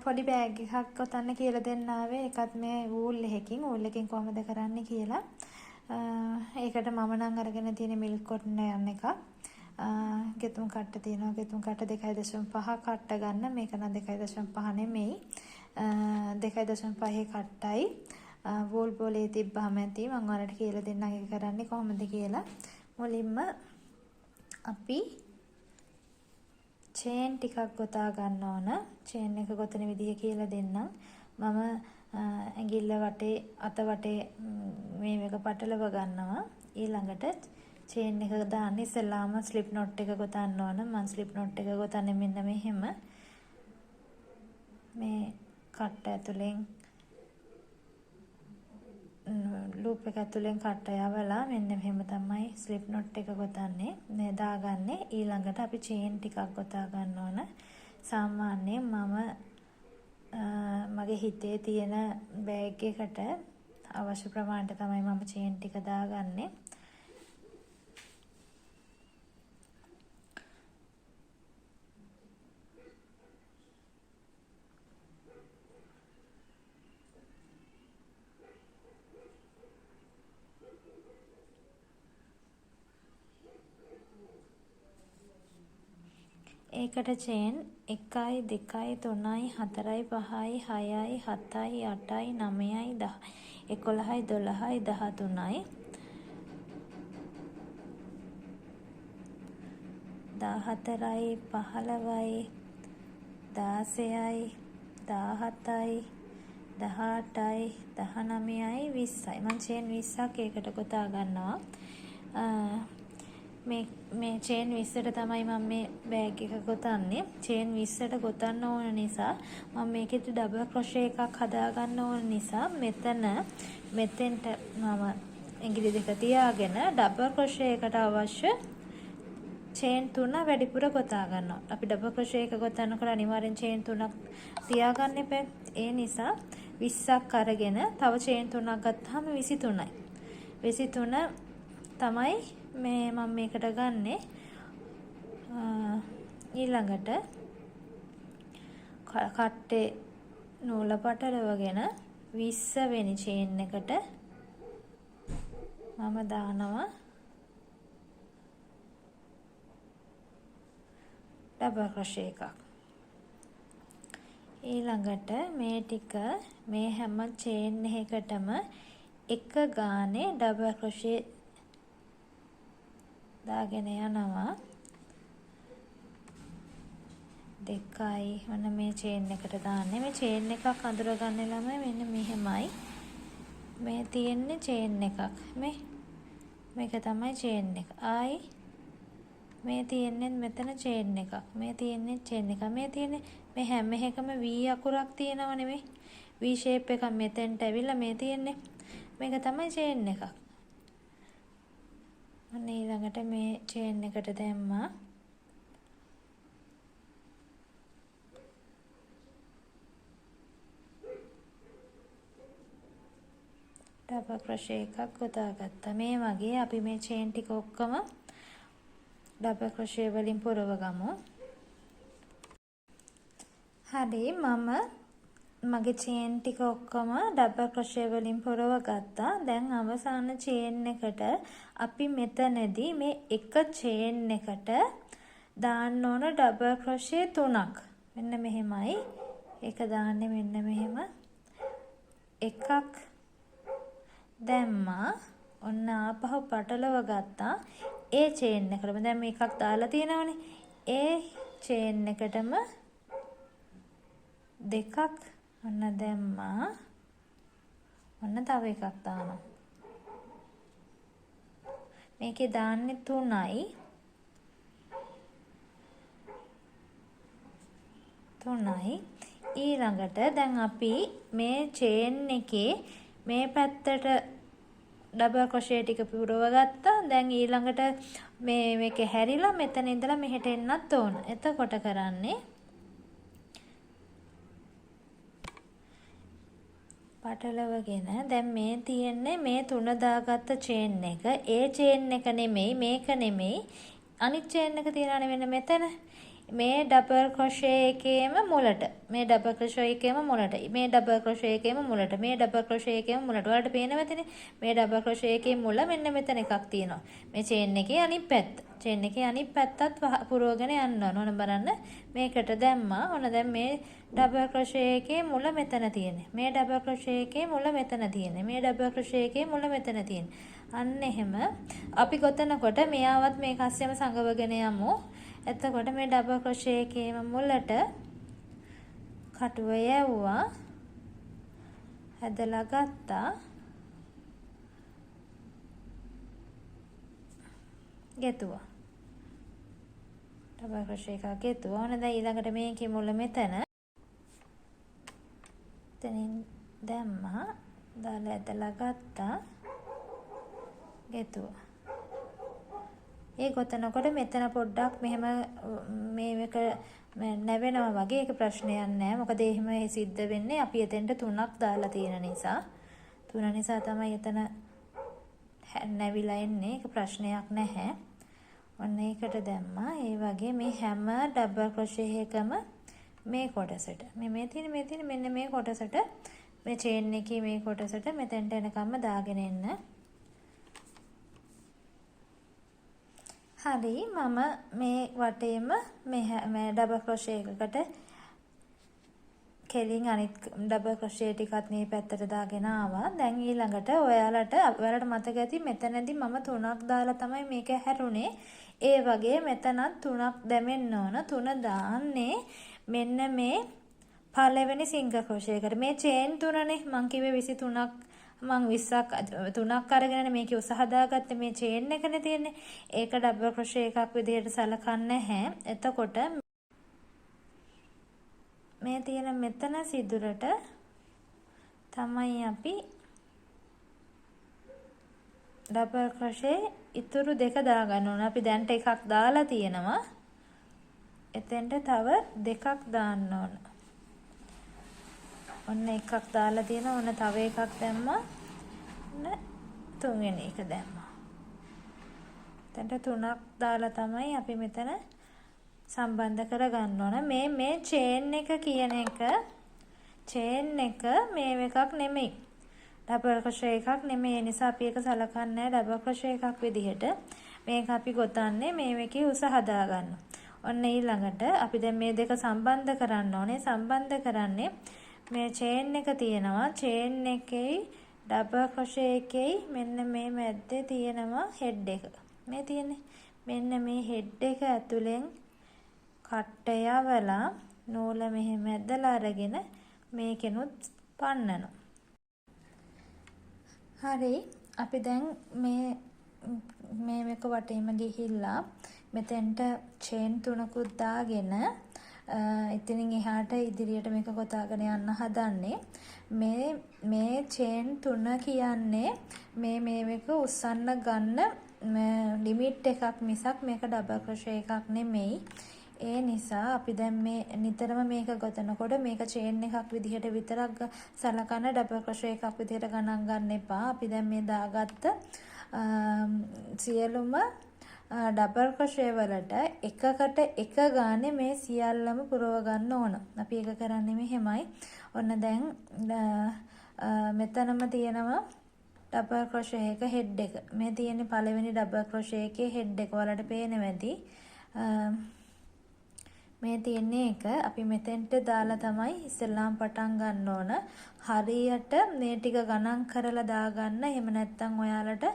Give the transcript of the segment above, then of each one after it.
පොඩි බෑග් එකක් ගොතන්න කියලා දෙන්න ආවේ. ඒකත් මේ වූල් එකකින් කොහොමද කරන්නේ කියලා. ඒකට මම නම් අරගෙන තියෙන මිල්ක් කොටන් යන එක. ගෙතුම් කට්ට තියෙනවා. ගෙතුම් කට්ට 2.5 කට්ට ගන්න. මේක නම් 2.5 නෙමෙයි. 2.5 කට්ටයි. වූල් බෝලේ තිබ්බම ඇති. මම ඔයාලට කියලා දෙන්නම් ඒක කරන්නේ කොහොමද කියලා. මුලින්ම අපි චේන් ටිකක් ගොතා ගන්න ඕන. චේන් එක ගොතන විදිහ කියලා දෙන්නම්. මම ඇඟිල්ල වටේ අත වටේ මේක පටලව ගන්නවා. ඊළඟට චේන් එක දාන්න ඉස්සෙල්ලාම ස්ලිප් නොට් එක ගොතන්න ඕන. මම ස්ලිප් නොට් එක ගොතන්නේ මෙන්න මෙහෙම. මේ කට්ට ඇතුලෙන් ලූප් එක ඇතුලෙන් කට්ට යවලා මෙන්න මෙහෙම තමයි ස්ලිප් නොට් එක ගොතන්නේ. මේ දාගන්නේ. ඊළඟට අපි චේන් ටිකක් ගොතා ගන්න ඕන. සාමාන්‍යයෙන් මම මගේ හිතේ තියෙන බෑග් එකට අවශ්‍ය ප්‍රමාණයට තමයි මම චේන් ටික දාගන්නේ. ඒකට චේන් 1යි 2යි 3යි 4යි 5යි 6යි 7යි 8යි 9යි 10යි 11යි 12යි 13යි 14යි 15යි 16යි 17යි 18යි 19යි 20යි. මම චේන් 20ක් ඒකට ගොතා ගන්නවා. මේ චේන් 20ට තමයි මම මේ බෑග් එක ගොතන්නේ. චේන් 20ට ගොතන්න ඕන නිසා මම මේකෙට ඩබල් ක්‍රොෂේ එකක් හදා ගන්න ඕන නිසා මෙතෙන්ට මම ඇඟිලි දෙක තියාගෙන ඩබල් ක්‍රොෂේ එකට අවශ්‍ය චේන් 3 වැඩිපුර ගොතා ගන්නවා. අපි ඩබල් ක්‍රොෂේ එක ගොතනකොට අනිවාර්යෙන් චේන් 3ක් තියාගන්න එපා. ඒ නිසා 20ක් අරගෙන තව චේන් 3ක් ගත්තාම 23යි. 23 තමයි මේ මම මේකට ගන්නෙ. ඊළඟට කට්ටේ නූල පටලවගෙන 20 වෙනි චේන් එකට මම දානවා ඩබල් ක්‍රොෂේ එකක්. ඊළඟට මේ ටික මේ හැම චේන් එකකටම එක ගානේ ඩබල් ක්‍රොෂේ දාගෙන යනවා. 2යි ඔන්න මේ චේන් එකට දාන්නේ. මේ චේන් එකක් අඳුරගන්න ළමයි මෙන්න මෙහෙමයි. මේ තියෙන්නේ චේන් එකක්. මේක තමයි චේන් එක. ආයි මේ තියෙන්නේ මෙතන චේන් එකක්. මේ තියෙන්නේ චේන් එකක්. මේ තියෙන්නේ මේ හැම එකම V අකුරක් තියෙනව නෙමෙයි. V shape එකක් මෙතෙන්ට ඇවිල්ලා මේ තියෙන්නේ. මේක තමයි චේන් එකක්. අන්න ඊළඟට මේ චේන් එකට දැම්මා. ඩබල් ක්‍රොෂේ එකක් ගොතාගත්තා. මේ වගේ අපි මේ චේන් ටික ඔක්කොම ඩබල් ක්‍රොෂේ වලින් පුරව ගමු. හරි මම මගේ චේන් ටික ඔක්කොම ඩබල් ක්‍රොෂේ වලින් පුරව ගත්තා. දැන් අවසාන චේන් එකට අපි මෙතනදී මේ එක චේන් එකට දාන්න ඕන ඩබල් ක්‍රොෂේ 3ක්. මෙන්න මෙහෙමයි. ඒක දාන්නේ මෙන්න මෙහෙම. එකක් දැම්මා. ඔන්න ආපහු පටලව ගත්තා. ඒ චේන් එකටම දැන් මේ එකක් දාලා තියෙනවනේ. ඒ චේන් එකටම දෙකක් ඔන්න දැම්මා. ඔන්න තව එකක් දානවා. මේකේ දාන්නේ 3යි. 3යි. ඊළඟට දැන් අපි මේ චේන් එකේ මේ පැත්තට ඩබල් ක්‍රොෂේ ටික පුරව ගත්තා. දැන් ඊළඟට මේක හැරිලා මෙතන ඉඳලා මෙහෙට එන්නත් ඕන. එතකොට කරන්නේ පටලවගෙන දැන් මේ තියෙන්නේ මේ 3 දාගත්ත චේන් එක. ඒ චේන් එක නෙමෙයි මේක නෙමෙයි. අනිත් චේන් එක තියනනේ මෙන්න මෙතන. මේ ඩබල් ක්‍රොෂේ එකේම මුලට මේ ඩබල් ක්‍රොෂේ එකේම මුලට මේ ඩබල් ක්‍රොෂේ එකේම මුලට මේ ඩබල් ක්‍රොෂේ එකේම මුලට ඔයාලට පේනවද මේ ඩබල් ක්‍රොෂේ එකේ මුල මෙන්න මෙතන එකක් තියෙනවා මේ චේන් එකේ අනිත් පැත්ත චේන් එකේ අනිත් පැත්තත් පුරවගෙන යන්න ඕන බලන්න මේකට දැම්මා ඕන දැන් මේ ඩබල් ක්‍රොෂේ එකේ මුල මෙතන තියෙන්නේ මේ ඩබල් ක්‍රොෂේ එකේ මුල මෙතන තියෙන්නේ මේ ඩබල් ක්‍රොෂේ එකේ මුල මෙතන තියෙන්නේ අන්න එහෙම අපි ගොතනකොට මෙයාවත් මේක අස්සෙම සංගවගෙන යමු එතකොට මේ ඩබල් ක්‍රොෂේ එකේම මුලට කටුව යවුවා ඇදලා ගත්තා ගෙතුවා ඩබල් ක්‍රොෂේ එකක් ගෙතුවා ඕන දැන් ඊළඟට මේකේ මුල මෙතන එතනින් දැම්මා දාලා ඇදලා ගත්තා ගෙතුවා ඒ ගොතනකොට මෙතන පොඩ්ඩක් මෙහෙම මේක නැවෙනවා වගේ ඒක ප්‍රශ්නයක් නෑ මොකද එහෙම සිද්ධ වෙන්නේ අපි එතෙන්ට 3ක් දාලා තියෙන නිසා 3 නිසා තමයි එතන නැවිලා එන්නේ ඒක ප්‍රශ්නයක් නැහැ ඔන්න ඒකට දැම්මා ඒ වගේ මේ හැම ඩබල් ක්‍රොෂේ එකම මේ කොටසට මේ තියෙන මෙන්න මේ කොටසට මේ චේන් එකේ මේ කොටසට මෙතෙන්ට එනකම්ම දාගෙන එන්න හරි මම මේ වටේම මේ ඩබල් ක්‍රොෂේ එකකට කෙලින් අනිත් ඩබල් ක්‍රොෂේ ටිකත් මේ පැත්තට දාගෙන ආවා. දැන් ඊළඟට ඔයාලට මතක ඇති මෙතනදී මම 3ක් දාලා තමයි මේක හැරුණේ. ඒ වගේ මෙතනත් 3ක් දැමෙන්න ඕන. 3 දාන්නේ මෙන්න මේ පළවෙනි සිංගල් ක්‍රොෂේ එකට. මේ චේන් 3නේ මං කිව්වේ 23ක් මං 20ක් 3ක් අරගෙන මේකේ උස හදාගත්තේ මේ චේන් එකනේ තියෙන්නේ. ඒක ඩබල් ක්‍රොෂේ එකක් විදිහට සලකන්නේ නැහැ. එතකොට මේ තියෙන මෙතන සිදුරට තමයි අපි ඩබල් ක්‍රොෂේ ඉතුරු දෙක දාගන්න ඕන. අපි දැන්ට එකක් දාලා තියෙනවා. එතෙන්ට තව දෙකක් දාන්න ඕන. ඔන්න එකක් දාලා තියෙනවා. ඔන්න තව එකක් දැම්මා. ඔන්න තුන්වෙනි එක දැම්මා. එතෙන්ට 3ක් දාලා තමයි අපි මෙතන සම්බන්ධ කරගන්න ඕන. මේ චේන් එක කියන එක චේන් එක මේ එකක් නෙමෙයි. ඩබල් ක්‍රොෂේ එකක් නෙමෙයි. ඒ නිසා අපි ඒක සලකන්නේ ඩබල් ක්‍රොෂේ එකක් විදිහට. මේක අපි ගොතන්නේ මේ එකේ උස හදාගන්න. ඔන්න ඊළඟට අපි දැන් මේ දෙක සම්බන්ධ කරන්න ඕනේ. සම්බන්ධ කරන්නේ මේ චේන් එක තියෙනවා. චේන් එකේ ඩබල් ක්‍රොෂේ එකේ මෙන්න මේ මැද්දේ තියෙනවා හෙඩ් එක. මේ තියෙන්නේ. මෙන්න මේ හෙඩ් එක ඇතුලෙන් කට්ට යවලා නූල මෙහෙම ඇදලා අරගෙන මේකෙනුත් පන්නනවා. හරි අපි දැන් මේක වටේම ගිහිල්ලා මෙතෙන්ට චේන් 3කුත් දාගෙන ඉතින් එහාට ඉදිරියට මේක ගොතාගෙන යන්න හදන්නේ. මේ චේන් 3 කියන්නේ මේක උස්සන්න ගන්න ලිමිට් එකක් මිසක් මේක ඩබල් ක්‍රොෂේ එකක් නෙමෙයි. ඒ නිසා අපි දැන් මේ නිතරම මේක ගොතනකොට මේක චේන් එකක් විදිහට විතරක් සලකන ඩබල් ක්‍රොෂේ එකක් විදිහට ගණන් ගන්න එපා. අපි දැන් මේ දාගත්ත සියලුම ඩබල් ක්‍රොෂේ වලට එකකට එක ගානේ මේ සියල්ලම පුරව ගන්න ඕන. අපි ඒක කරන්නේ මෙහෙමයි. ඔන්න දැන් මෙතනම තියෙනවා ඩබල් ක්‍රොෂේ එක හෙඩ් එක. මේ තියෙන්නේ පළවෙනි ඩබල් ක්‍රොෂේ එකේ හෙඩ් එක. ඔයාලට පේනවා ඇති. මේ තියෙන්නේ එක අපි මෙතෙන්ට දාලා තමයි ඉස්සෙල්ලාම පටන් ගන්න ඕන. හරියට මේ ටික ගණන් කරලා දාගන්න. එහෙම නැත්නම් ඔයාලට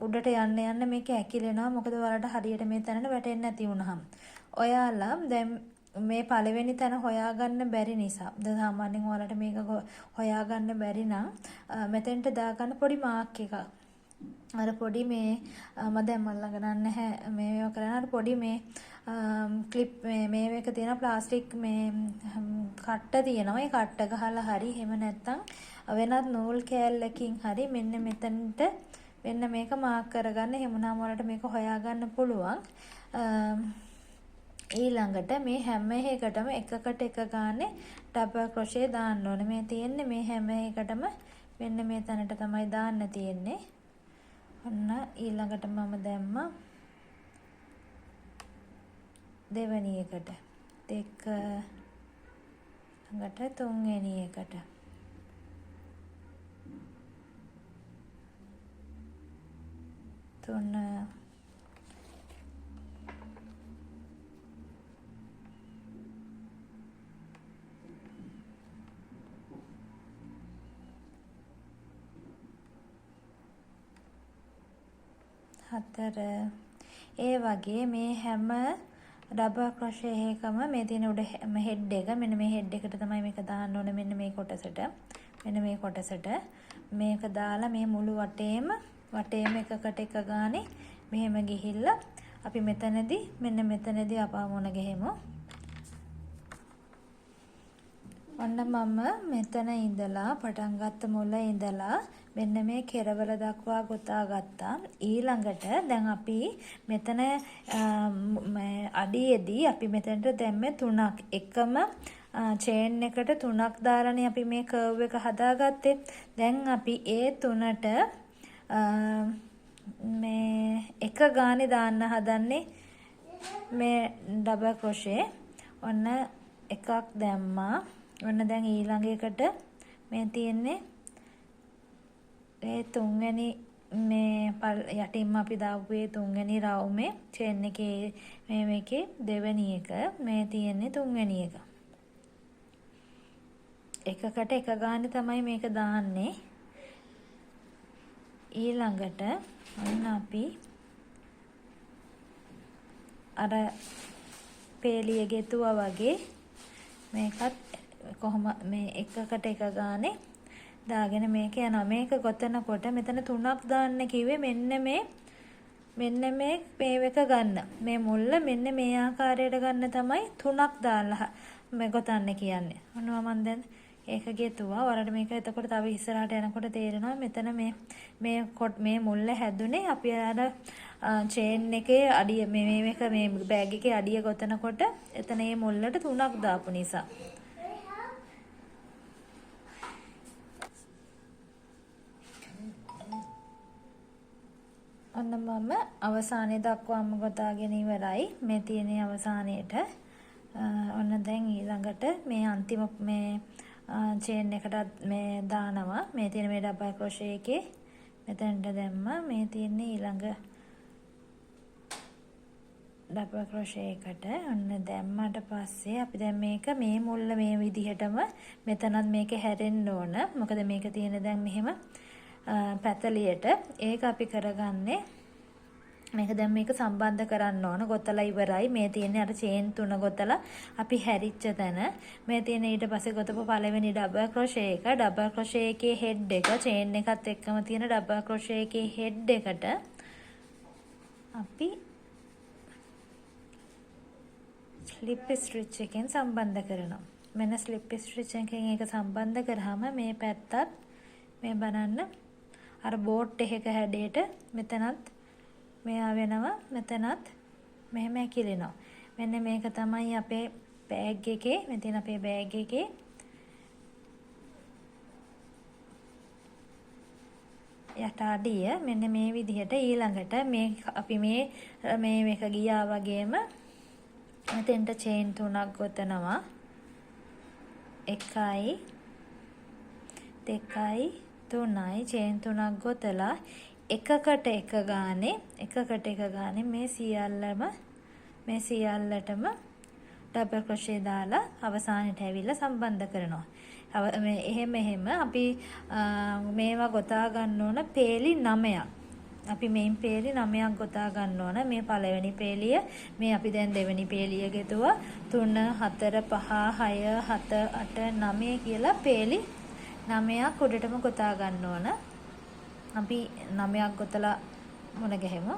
උඩට යන්න මේක ඇකිලෙනවා. මොකද ඔයාලට හරියට මේ තැනට වැටෙන්නේ නැති වුණාම. ඔයාලා දැන් මේ පළවෙනි තැන හොයාගන්න බැරි නිසා සාමාන්‍යයෙන් ඔයාලට මේක හොයාගන්න බැරි නම් මෙතෙන්ට දාගන්න පොඩි මාක් එකක්. අර පොඩි මේ මම දැන් මල්ලා ගණන් නැහැ මේව කරන පොඩි මේ ක්ලිප් මේක තියෙන ප්ලාස්ටික් මේ කට්ට තියෙනවා. ඒ කට්ට ගහලා හරි එහෙම නැත්නම් වෙනත් නූල් කෑල්ලකින් හරි මෙන්න මෙතනට මෙන්න මේක මාක් කරගන්න. එහෙම වුණාම වලට මේක හොයාගන්න පුළුවන්. ඊළඟට මේ හැම එකකටම එකකට එක ගානේ ඩබල් ක්‍රොෂේ දාන්න ඕනේ. මේ තියෙන්නේ මේ හැම එකටම මෙන්න මේ තැනට තමයි දාන්න තියෙන්නේ. ඔන්න ඊළඟට මම දැම්මා දෙවෙනි එකට. දෙක ළඟට තුන්වෙනි එකට. තුන හතර. ඒ වගේ මේ හැම ඩබල් ක්‍රොෂේ එකම මේ තියෙන උඩ හෙඩ් එක මෙන්න මේ හෙඩ් එකට තමයි මේක දාන්න ඕනේ. මෙන්න මේ කොටසට මෙන්න මේ කොටසට මේක දාලා මේ මුළු වටේම එකකට එක ගානේ මෙහෙම ගිහිල්ලා අපි මෙතනදී මෙන්න මෙතනදී අපා මොන ගෙහෙමු. ඔන්න මම මෙතන ඉඳලා පටන් ගත්ත මුල ඉඳලා මෙන්න මේ කෙරවල දක්වා ගොතා ගත්තා. ඊළඟට දැන් අපි මෙතන අඩියේදී අපි මෙතනට දැම්මේ 3ක්. එකම චේන් එකට 3ක් දාලානේ අපි මේ කර්ව් එක හදාගත්තේ. දැන් අපි ඒ 3ට මේ එක ගානේ දාන්න හදන්නේ මේ ඩබල් ක්‍රොෂේ. ඔන්න එකක් දැම්මා. ඔන්න දැන් ඊළඟ එකට මේ තියෙන්නේ ඒ තුන්වෙනි මේ යටින්ම අපි දාපු ඒ තුන්වෙනි රවුමේ චේන් එකේ මේකේ දෙවෙනි එක මේ තියෙන්නේ තුන්වෙනි එක. එකකට එක ගානේ තමයි මේක දාන්නේ. ඊළඟට ඔන්න අපි අර පේලිය ගෙතුවා වගේ මේකත් කොහොම මේ එකකට එක ගානේ දාගෙන මේක යනවා. මේක ගොතනකොට මෙතන 3ක් දාන්න කිව්වේ මෙන්න මේ එක ගන්න. මේ මුල්ල මෙන්න මේ ආකාරයට ගන්න තමයි 3ක් දාලා මේ ගොතන්න කියන්නේ. ඔන්නවා මම දැන් ඒක ගෙතුවා. ඔයාලට මේක එතකොට තව ඉස්සරහට යනකොට තේරෙනවා මෙතන මේ මුල්ල හැදුනේ අපි අර චේන් එකේ අඩිය මේ බෑග් එකේ අඩිය ගොතනකොට එතන මේ මුල්ලට 3ක් දාපු නිසා. ඔන්න මම අවසානයේ දක්වාම ගොතාගෙන ඉවරයි. මේ තියෙන අවසානයේට ඔන්න දැන් ඊළඟට මේ අන්තිම මේ චේන් එකට මේ දානවා. මේ තියෙන මේ ඩබල් ක්‍රොෂේ එකේ මෙතනට දැම්මා. මේ තියෙන්නේ ඊළඟ ඩබල් ක්‍රොෂේ එකට. ඔන්න දැම්මට පස්සේ අපි දැන් මේක මේ මුල්ල මේ විදිහටම මෙතනත් මේක හැරෙන්න ඕන. මොකද මේක තියෙන දැන් මෙහෙම පැතලියට. ඒක අපි කරගන්නේ මේක දැන් මේක සම්බන්ධ කරන්න ඕන. ගොතලා ඉවරයි. මේ තියෙන්නේ අර චේන් 3 ගොතලා අපි හැරිච්ච තැන. මේ තියෙන ඊට පස්සේ ගොතපු පළවෙනි ඩබල් ක්‍රොෂේ එක. ඩබල් ක්‍රොෂේ එකේ හෙඩ් එක චේන් එකත් එක්කම තියෙන ඩබල් ක්‍රොෂේ එකේ හෙඩ් එකට අපි ස්ලිප් ස්ටිච් එකෙන් සම්බන්ධ කරනවා. මෙන්න ස්ලිප් ස්ටිච් එකෙන් ඒක සම්බන්ධ කරාම මේ පැත්තත් මේ බලන්න අර බෝට් එකක හැඩයට මෙතනත් මෙයා වෙනවා. මෙතනත් මෙහෙම ඇකිලෙනවා. මෙන්න මේක තමයි අපේ බෑග් එකේ මෙතන අපේ බෑග් එකේ යට අඩිය මෙන්න මේ විදිහට. ඊළඟට මේ අපි මේ එක ගියා වගේම මෙතෙන්ට චේන් 3ක් ගොතනවා. 1යි 2යි 3යි චේන් 3ක් ගොතලා එකකට එක ගානේ මේ සියල්ලටම ඩබල් ක්‍රොෂේ දාලා අවසානයට ඇවිල්ලා සම්බන්ධ කරනවා. එහෙම අපි මේවා ගොතා ගන්න ඕන පේලි 9ක්. අපි මේන් පේලි 9ක් ගොතා ගන්න ඕන. මේ පළවෙනි පේලිය මේ අපි දැන් දෙවෙනි පේලිය ගෙතුවා 3 4 5 6 7 8 9 කියලා පේලි 9ක් උඩටම ගොතා ගන්න ඕන. අපි 9ක් ගොතලා මුණ ගැහෙමු.